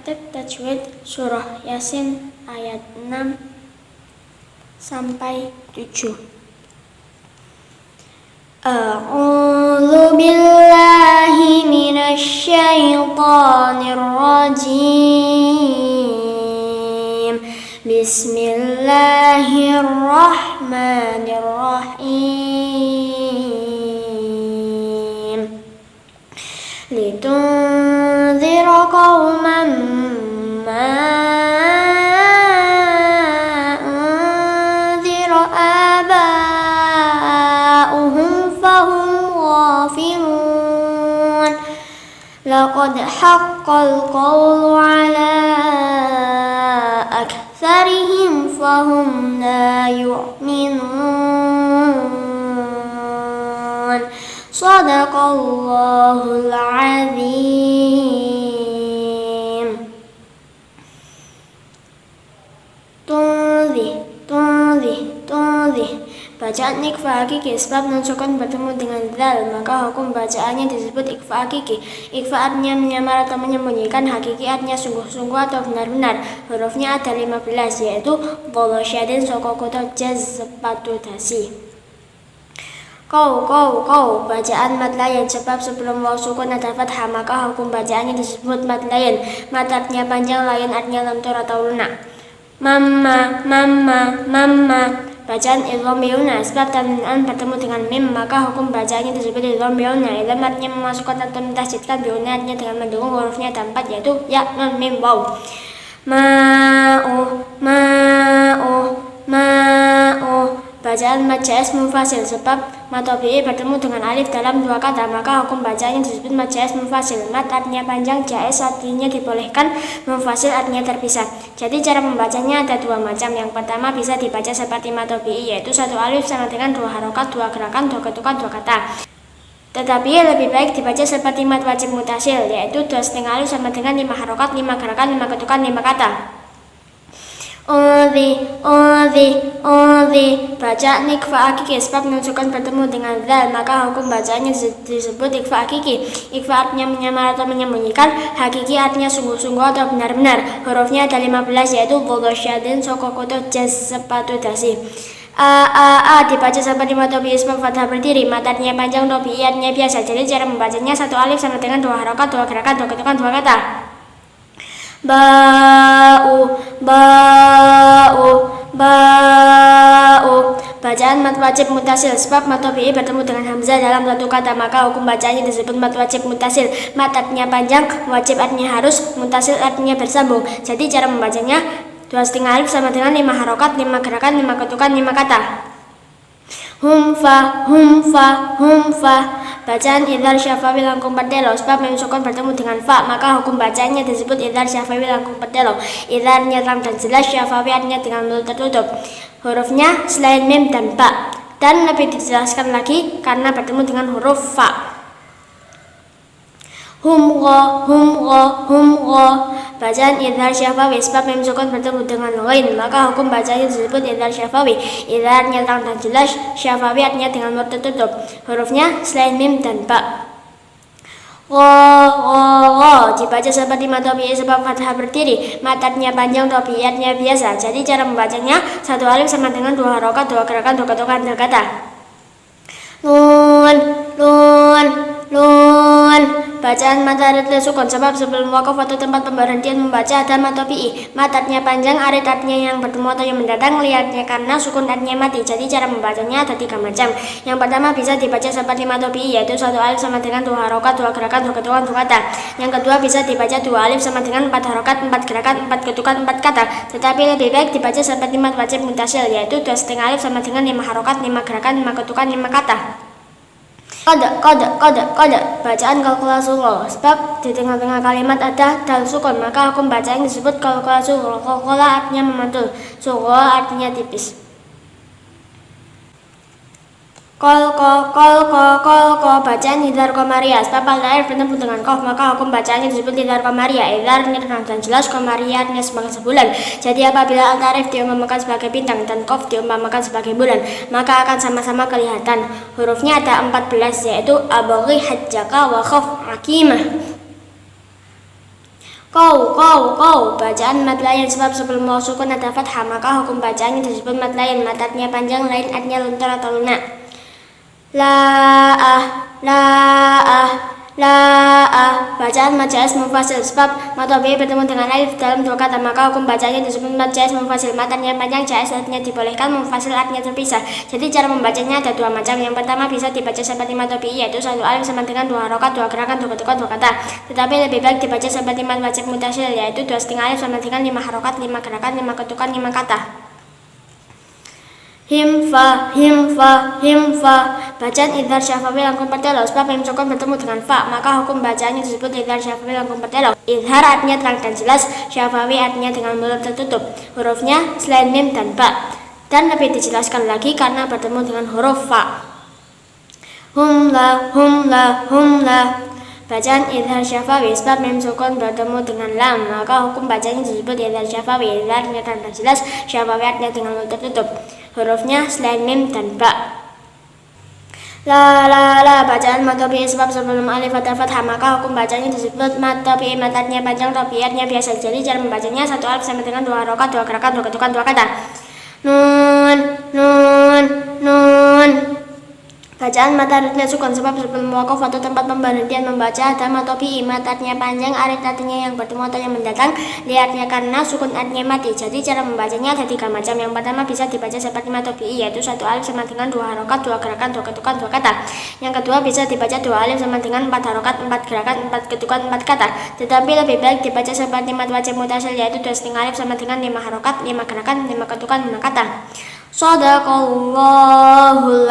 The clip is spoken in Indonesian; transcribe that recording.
Praktek tajwid surah Yasin ayat 6 sampai 7. A'udzu billahi minasy syaithanir rajim. Bismillahirrahmanirrahim. Litunzira qauman ma unzira aba'uhum fahum ghafilun. Laqad haqqal qawlu ala aktsarihim fahum la yu'minun. Shadaqallahul azim. Tunzi. Bacaan ikhfa hakiki sebab nun sukun bertemu dengan dzal, maka hukum bacaannya disebut ikhfa hakiki. Ikhfa artinya menyamar atau menyembunyikan, hakiki artinya sungguh-sungguh atau benar-benar. Hurufnya ada 15, yaitu bolo syadin sokokoto jaz sepatu dasi. Kau. Bacaan mad lain sebab sebelum waw sukun ada fathah, maka hukum bacaannya disebut mad lain. Mad artinya panjang, lain artinya lentur atau lunak. Mama. Bacaan idgham yauna sebab tanwin bertemu dengan mim, maka hukum bacaannya disebut idgham yauna. Idgham artinya memasukkan atau mentasydidkan, yauna artinya dengan mendukung hurufnya ada 4, yaitu ya, nun, mim, waw. Ma'u. Bacaan mad jaiz munfasil sebab mad tabi'i bertemu dengan alif dalam 2 kata, maka hukum bacaannya disebut mad jaiz munfasil. Mad artinya panjang, jaiz artinya dibolehkan, munfasil artinya terpisah. Jadi cara membacanya ada 2 macam. Yang pertama bisa dibaca seperti mad tabi'i, yaitu 1 alif sama dengan 2 harokat, 2 gerakan, 2 ketukan, 2 kata. Tetapi lebih baik dibaca seperti mad wajib mutasil, yaitu 2,5 alif sama dengan 5 harokat, 5 gerakan, 5 ketukan, 5 kata. Unzi. Bacaan ikhfa hakiki sebab nun sukun bertemu dengan dzal, maka hukum bacaannya disebut ikhfa hakiki. Ikhfa artinya menyamar atau menyembunyikan, hakiki artinya sungguh-sungguh atau benar-benar. Hurufnya ada 15, yaitu bolo syadin sokokoto jaz sepatu dasi. Dibaca seperti mad tabi'i sebab fathah berdiri. Mad artinya panjang, tabi'i artinya biasa. Jadi cara membacanya 1 alif sama dengan 2 harokat, 2 gerakan, 2 ketukan, 2 kata. Ba'u. Bacaan mad wajib mutasil sebab mad tabi'i bertemu dengan hamzah dalam 1 kata, maka hukum bacaannya disebut mad wajib mutasil. Mad artinya panjang, wajib artinya harus, mutasil artinya bersambung. Jadi cara membacanya 2,5 alif sama dengan 5 harokat, 5 gerakan, 5 ketukan, 5 kata. Humfa. Bacaan idhar syafawi langkung perdelo sebab mim sukun bertemu dengan fa, maka hukum bacaannya disebut idhar syafawi langkung perdelo. Idharnya terang dan jelas, syafawi artinya dengan mulut tertutup. Hurufnya selain mim dan ba, dan lebih dijelaskan lagi karena bertemu dengan huruf fa. Humgho. Bacaan idhar syafawi sebab mim sukun bertemu dengan ghain, maka hukum bacaannya disebut idhar syafawi. Idharnya terang dan jelas, syafawi artinya dengan mulut tertutup. Hurufnya selain mim dan ba. Gho. Dibaca seperti mad tabi'i sebab fathah berdiri. Mad artinya panjang, tabi'i artinya biasa. Jadi cara membacanya 1 alif sama dengan 2 harokat, 2 gerakan, 2 ketukan, 2 kata. Nun. Bacaan mad arid sukun sebab sebelum wakaf atau tempat pemberhentian membaca ada mad tabi'i. Mad artinya panjang, arid artinya yang bertemu atau yang mendatang, lihatnya karena sukun artinya mati. Jadi cara membacanya ada 3 macam. Yang pertama bisa dibaca seperti mad tabi'i, yaitu 1 alif sama dengan 2 harokat, 2 gerakan, 2 ketukan, 2 kata. Yang kedua bisa dibaca 2 alif sama dengan 4 harokat, 4 gerakan, 4 ketukan, 4 kata. Tetapi lebih baik dibaca seperti mad wajib mutasil, yaitu 2,5 alif sama dengan 5 harokat, 5 gerakan, 5 ketukan, 5 kata. Kode. Bacaan qalqalah sugha sebab di tengah-tengah kalimat ada dal sukun, maka hukum bacaan disebut qalqalah sugha. Qalqalah artinya memantul, sugha artinya tipis. Kolko. Bacaan idhar qamariyah sebab al-air bertemu dengan qaf, maka hukum bacaannya disebut idhar qamariyah. Idhar terang dan jelas, qamariyah artinya sebagai bulan. Jadi apabila al-tarif diumpamakan sebagai bintang dan qaf diumpamakan sebagai bulan, maka akan sama-sama kelihatan. Hurufnya ada 14, yaitu abaghi hajjaka wa khaf akimah. Kau. Bacaan mad lain sebab sebelum waw sukun ada fathah, maka hukum bacaannya disebut mad lain. Mad artinya panjang, lain artinya luntur atau lunak. Bacaan mad jaiz munfasil sebab mad tabi'i bertemu dengan alif dalam dua kata, maka hukum bacaannya disebut mad jaiz munfasil. Mad artinya panjang, jaiz artinya dibolehkan, munfasil artinya terpisah. Jadi cara membacanya ada dua macam. Yang pertama bisa dibaca seperti mad tabi'i, yaitu satu alif sama dengan dua harokat, dua gerakan, dua ketukan, dua kata. Tetapi lebih baik dibaca seperti mad wajib mutasil, yaitu dua setengah alif sama dengan lima harokat, lima gerakan, lima ketukan, lima kata. Himfa. Bacaan idhar syafawi langkung pertelo sebab mim sukun bertemu dengan fa, maka hukum bacaannya disebut idhar syafawi langkung pertelo. Idhar artinya terang dan jelas, syafawi artinya dengan mulut tertutup. Hurufnya selain mim dan ba, dan lebih dijelaskan lagi karena bertemu dengan huruf fa. Humla. Bacaan idhar syafawi sebab mim sukun bertemu dengan lam, maka hukum bacanya disebut idhar syafawi. Idhar artinya terang dan jelas, syafawi artinya dengan mulut tertutup. Hurufnya selain mim dan ba. Bacaan mad tabi'i sebab sebelum alif ada fathah, maka hukum bacanya disebut mad tabi'i. Mad artinya panjang, tabi'i artinya biasa. Jadi cara membacanya satu alif sama dengan dua harokat, dua gerakan, dua ketukan, dua kata. Nun. Bacaan mad artinya sukun sebab sebelum wakaf atau tempat pemberhentian membaca ada mad tabi'i. Mad artinya panjang, alif artinya yang bertemu atau yang mendatang, li artinya karena, sukun artinya mati. Jadi cara membacanya ada tiga macam. Yang pertama bisa dibaca seperti mad tabi'i, yaitu satu alif sama dengan dua harokat, dua gerakan, dua ketukan, dua kata. Yang kedua bisa dibaca dua alif sama dengan empat harokat, empat gerakan, empat ketukan, empat kata. Tetapi lebih baik dibaca seperti mad wajib mutasil, yaitu dua setengah alif sama dengan lima harokat, lima gerakan, lima ketukan, lima kata. Shadaqallahul